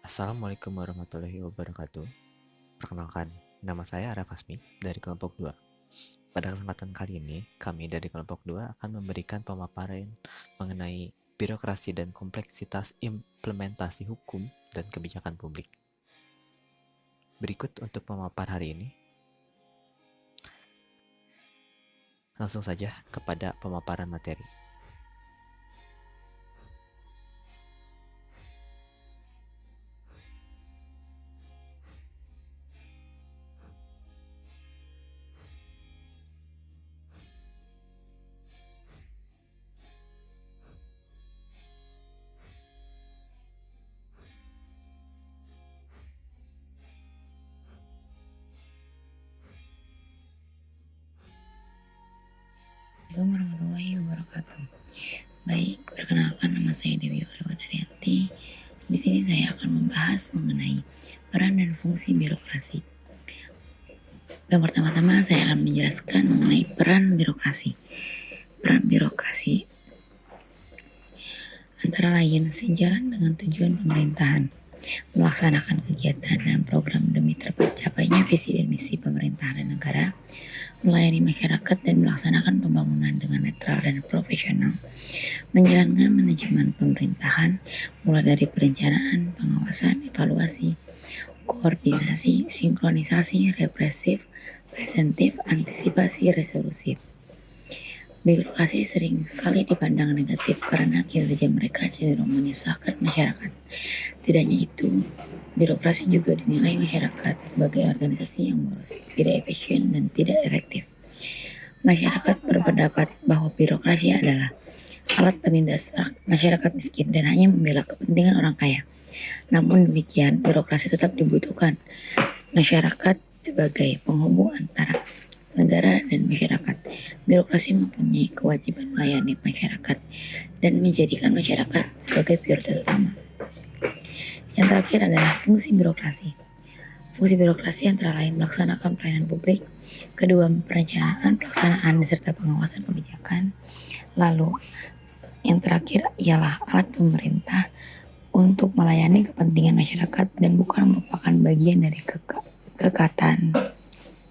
Assalamualaikum warahmatullahi wabarakatuh. Perkenalkan, nama saya Araf Hasmi dari kelompok 2. Pada kesempatan kali ini, kami dari kelompok 2 akan memberikan pemaparan mengenai birokrasi dan kompleksitas implementasi hukum dan kebijakan publik. Berikut untuk pemapar hari ini. Langsung saja kepada pemaparan materi. Assalamualaikum warahmatullahi wabarakatuh. Baik, perkenalkan nama saya Dewi Daryanti. Di sini saya akan membahas mengenai peran dan fungsi birokrasi. Yang pertama-tama saya akan menjelaskan mengenai peran birokrasi. Peran birokrasi antara lain sejalan dengan tujuan pemerintahan, melaksanakan kegiatan dan program demi tercapainya visi dan misi pemerintahan dan negara, melayani masyarakat dan melaksanakan pembangunan dengan netral dan profesional, menjalankan manajemen pemerintahan mulai dari perencanaan, pengawasan, evaluasi, koordinasi, sinkronisasi, represif, presentif, antisipasi, resolusi. Birokrasi sering sekali dipandang negatif karena kinerja mereka cenderung menyusahkan masyarakat. Tidak hanya itu, birokrasi juga dinilai masyarakat sebagai organisasi yang boros, tidak efisien, dan tidak efektif. Masyarakat berpendapat bahwa birokrasi adalah alat penindas masyarakat miskin dan hanya membela kepentingan orang kaya. Namun demikian, birokrasi tetap dibutuhkan masyarakat sebagai penghubung antara negara dan masyarakat. Birokrasi mempunyai kewajiban melayani masyarakat dan menjadikan masyarakat sebagai prioritas utama. Yang terakhir adalah fungsi birokrasi. Fungsi birokrasi antara lain melaksanakan pelayanan publik, kedua perencanaan, pelaksanaan, serta pengawasan kebijakan. Lalu yang terakhir ialah alat pemerintah untuk melayani kepentingan masyarakat dan bukan merupakan bagian dari kekatan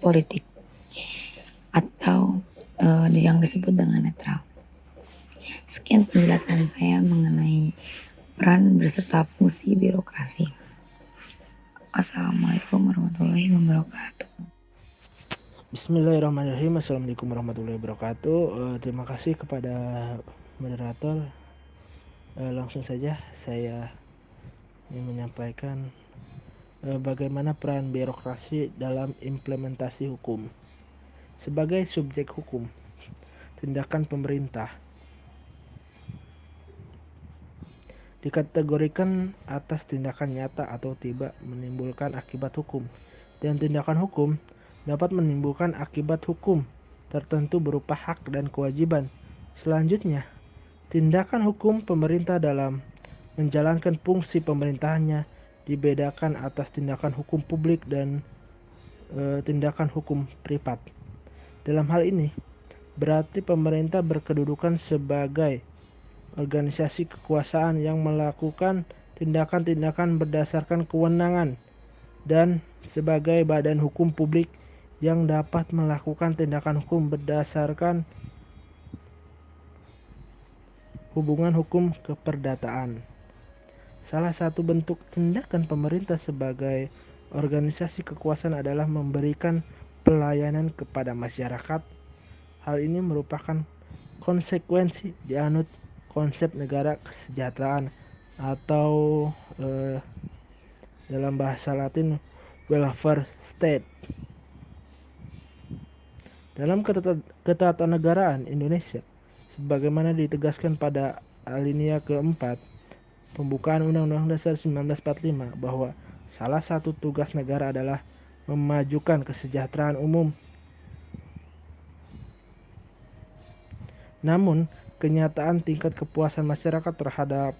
politik atau yang disebut dengan netral. Sekian penjelasan saya mengenai peran beserta fungsi birokrasi. Assalamualaikum warahmatullahi wabarakatuh. Bismillahirrahmanirrahim. Assalamualaikum warahmatullahi wabarakatuh. Terima kasih kepada moderator. Langsung saja saya ingin menyampaikan bagaimana peran birokrasi dalam implementasi hukum. Sebagai subjek hukum, tindakan pemerintah dikategorikan atas tindakan nyata atau tidak menimbulkan akibat hukum, dan tindakan hukum dapat menimbulkan akibat hukum tertentu berupa hak dan kewajiban. Selanjutnya, tindakan hukum pemerintah dalam menjalankan fungsi pemerintahannya dibedakan atas tindakan hukum publik dan tindakan hukum privat. Dalam hal ini, berarti pemerintah berkedudukan sebagai organisasi kekuasaan yang melakukan tindakan-tindakan berdasarkan kewenangan dan sebagai badan hukum publik yang dapat melakukan tindakan hukum berdasarkan hubungan hukum keperdataan. Salah satu bentuk tindakan pemerintah sebagai organisasi kekuasaan adalah memberikan pelayanan kepada masyarakat. Hal ini merupakan konsekuensi dianut konsep negara kesejahteraan atau dalam bahasa Latin welfare state. Dalam ketatanegaraan Indonesia, sebagaimana ditegaskan pada alinea keempat pembukaan Undang-Undang Dasar 1945 bahwa salah satu tugas negara adalah memajukan kesejahteraan umum. Namun, kenyataan tingkat kepuasan masyarakat terhadap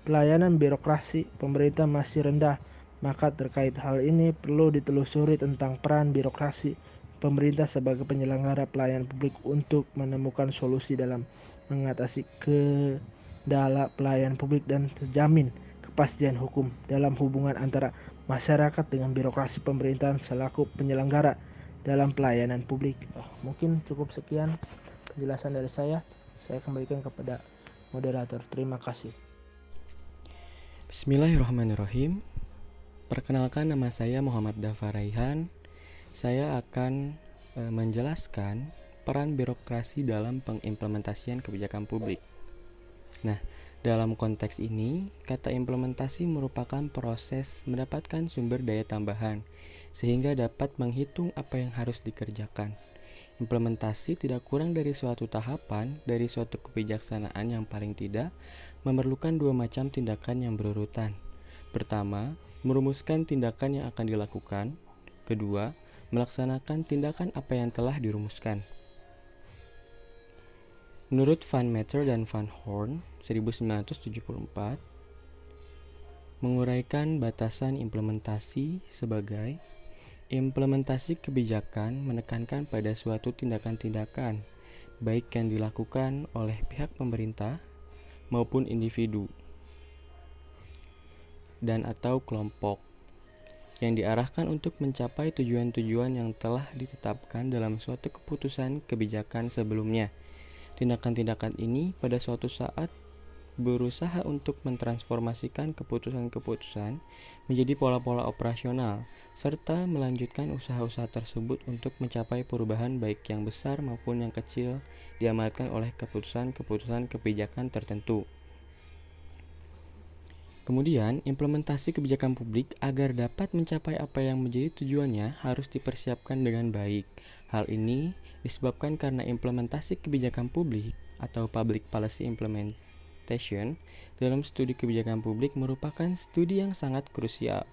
pelayanan birokrasi pemerintah masih rendah. Maka terkait hal ini perlu ditelusuri tentang peran birokrasi pemerintah sebagai penyelenggara pelayanan publik untuk menemukan solusi dalam mengatasi kendala pelayanan publik dan terjamin kepastian hukum dalam hubungan antara masyarakat dengan birokrasi pemerintahan selaku penyelenggara dalam pelayanan publik. Mungkin cukup sekian penjelasan dari saya. Saya kembalikan kepada moderator. Terima kasih. Bismillahirrahmanirrahim. Perkenalkan, nama saya Muhammad Dafa Raihan. Saya akan menjelaskan peran birokrasi dalam pengimplementasian kebijakan publik. Nah, dalam konteks ini, kata implementasi merupakan proses mendapatkan sumber daya tambahan, sehingga dapat menghitung apa yang harus dikerjakan. Implementasi tidak kurang dari suatu tahapan dari suatu kebijaksanaan yang paling tidak memerlukan dua macam tindakan yang berurutan. Pertama, merumuskan tindakan yang akan dilakukan. Kedua, melaksanakan tindakan apa yang telah dirumuskan. Menurut Van Meter dan Van Horn 1974, menguraikan batasan implementasi sebagai implementasi kebijakan menekankan pada suatu tindakan-tindakan, baik yang dilakukan oleh pihak pemerintah maupun individu dan atau kelompok yang diarahkan untuk mencapai tujuan-tujuan yang telah ditetapkan dalam suatu keputusan kebijakan sebelumnya. Tindakan-tindakan ini pada suatu saat berusaha untuk mentransformasikan keputusan-keputusan menjadi pola-pola operasional, serta melanjutkan usaha-usaha tersebut untuk mencapai perubahan baik yang besar maupun yang kecil diamanatkan oleh keputusan-keputusan kebijakan tertentu. Kemudian, implementasi kebijakan publik agar dapat mencapai apa yang menjadi tujuannya harus dipersiapkan dengan baik. Hal ini disebabkan karena implementasi kebijakan publik atau public policy implementation dalam studi kebijakan publik merupakan studi yang sangat krusial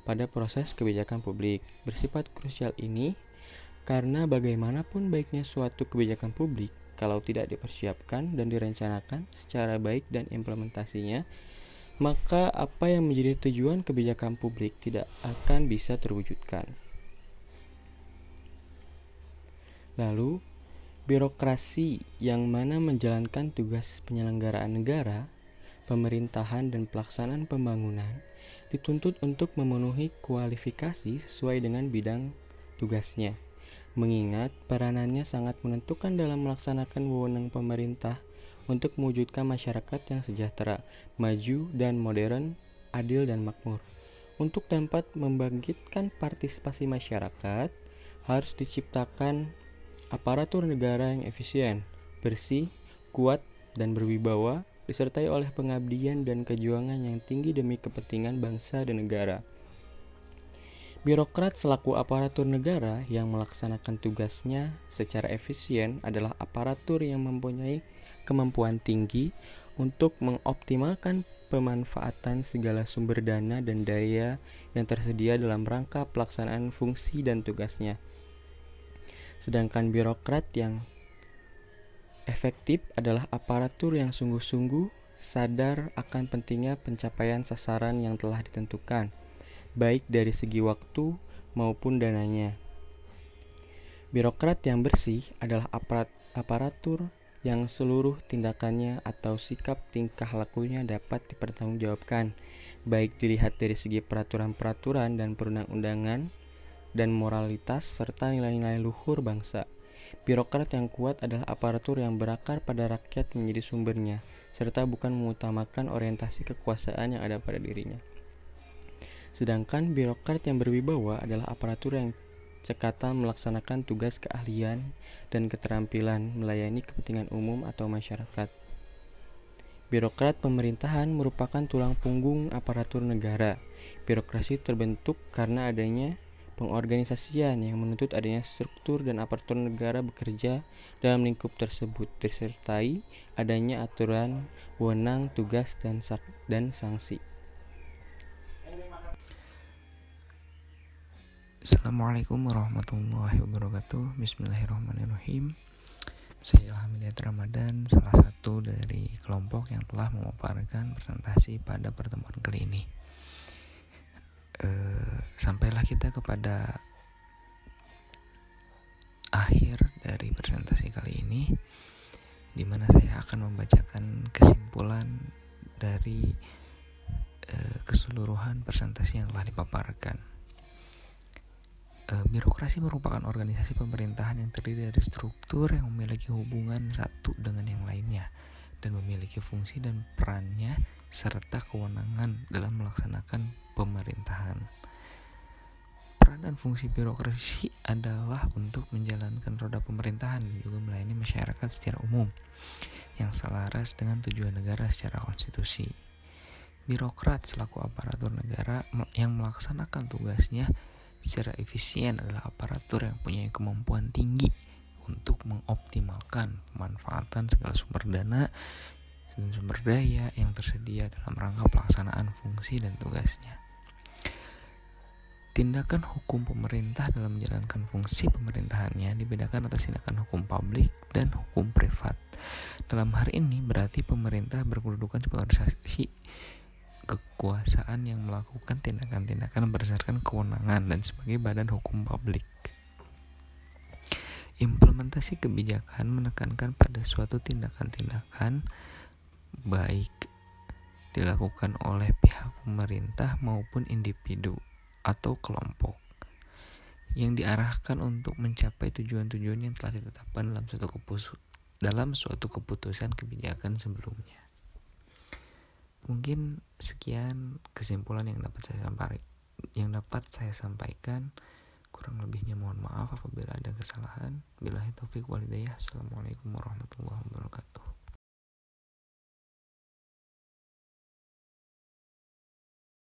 pada proses kebijakan publik. Bersifat krusial ini karena bagaimanapun baiknya suatu kebijakan publik, kalau tidak dipersiapkan dan direncanakan secara baik dan implementasinya, maka apa yang menjadi tujuan kebijakan publik tidak akan bisa terwujudkan. Lalu, birokrasi yang mana menjalankan tugas penyelenggaraan negara, pemerintahan dan pelaksanaan pembangunan dituntut untuk memenuhi kualifikasi sesuai dengan bidang tugasnya. Mengingat peranannya sangat menentukan dalam melaksanakan wewenang pemerintah untuk mewujudkan masyarakat yang sejahtera, maju dan modern, adil dan makmur. Untuk dapat membangkitkan partisipasi masyarakat, harus diciptakan aparatur negara yang efisien, bersih, kuat, dan berwibawa, disertai oleh pengabdian dan kejuangan yang tinggi demi kepentingan bangsa dan negara. Birokrat selaku aparatur negara yang melaksanakan tugasnya secara efisien adalah aparatur yang mempunyai kemampuan tinggi untuk mengoptimalkan pemanfaatan segala sumber dana dan daya yang tersedia dalam rangka pelaksanaan fungsi dan tugasnya. Sedangkan birokrat yang efektif adalah aparatur yang sungguh-sungguh sadar akan pentingnya pencapaian sasaran yang telah ditentukan, baik dari segi waktu maupun dananya. Birokrat yang bersih adalah aparatur yang seluruh tindakannya atau sikap tingkah lakunya dapat dipertanggungjawabkan, baik dilihat dari segi peraturan-peraturan dan perundang-undangan dan moralitas serta nilai-nilai luhur bangsa. Birokrat yang kuat adalah aparatur yang berakar pada rakyat menjadi sumbernya, serta bukan mengutamakan orientasi kekuasaan yang ada pada dirinya. Sedangkan birokrat yang berwibawa adalah aparatur yang cekatan melaksanakan tugas keahlian dan keterampilan melayani kepentingan umum atau masyarakat. Birokrat pemerintahan merupakan tulang punggung aparatur negara. Birokrasi terbentuk karena adanya pengorganisasian yang menuntut adanya struktur dan aparatur negara bekerja dalam lingkup tersebut, disertai adanya aturan, wewenang, tugas, dan sanksi. Assalamualaikum warahmatullahi wabarakatuh. Bismillahirrahmanirrahim. Saya Ilham Hidayat Ramadan, salah satu dari kelompok yang telah memaparkan presentasi pada pertemuan kali ini. Sampailah kita kepada akhir dari presentasi kali ini, di mana saya akan membacakan kesimpulan dari keseluruhan presentasi yang telah dipaparkan. Birokrasi merupakan organisasi pemerintahan yang terdiri dari struktur yang memiliki hubungan satu dengan yang lainnya dan memiliki fungsi dan perannya serta kewenangan dalam melaksanakan pemerintahan. Peran dan fungsi birokrasi adalah untuk menjalankan roda pemerintahan dan juga melayani masyarakat secara umum yang selaras dengan tujuan negara secara konstitusi. Birokrat selaku aparatur negara yang melaksanakan tugasnya secara efisien adalah aparatur yang punya kemampuan tinggi untuk mengoptimalkan pemanfaatan segala sumber dana dan sumber daya yang tersedia dalam rangka pelaksanaan fungsi dan tugasnya. Tindakan hukum pemerintah dalam menjalankan fungsi pemerintahannya dibedakan atas tindakan hukum publik dan hukum privat. Dalam hal ini berarti pemerintah berkedudukan sebagai organisasi kekuasaan yang melakukan tindakan-tindakan berdasarkan kewenangan dan sebagai badan hukum publik. Implementasi kebijakan menekankan pada suatu tindakan-tindakan baik dilakukan oleh pihak pemerintah maupun individu atau kelompok yang diarahkan untuk mencapai tujuan-tujuan yang telah ditetapkan dalam suatu keputusan kebijakan sebelumnya. Mungkin sekian kesimpulan yang dapat saya sampaikan. Kurang lebihnya mohon maaf apabila ada kesalahan. Billahi taufik wal hidayah. Assalamualaikum warahmatullahi wabarakatuh.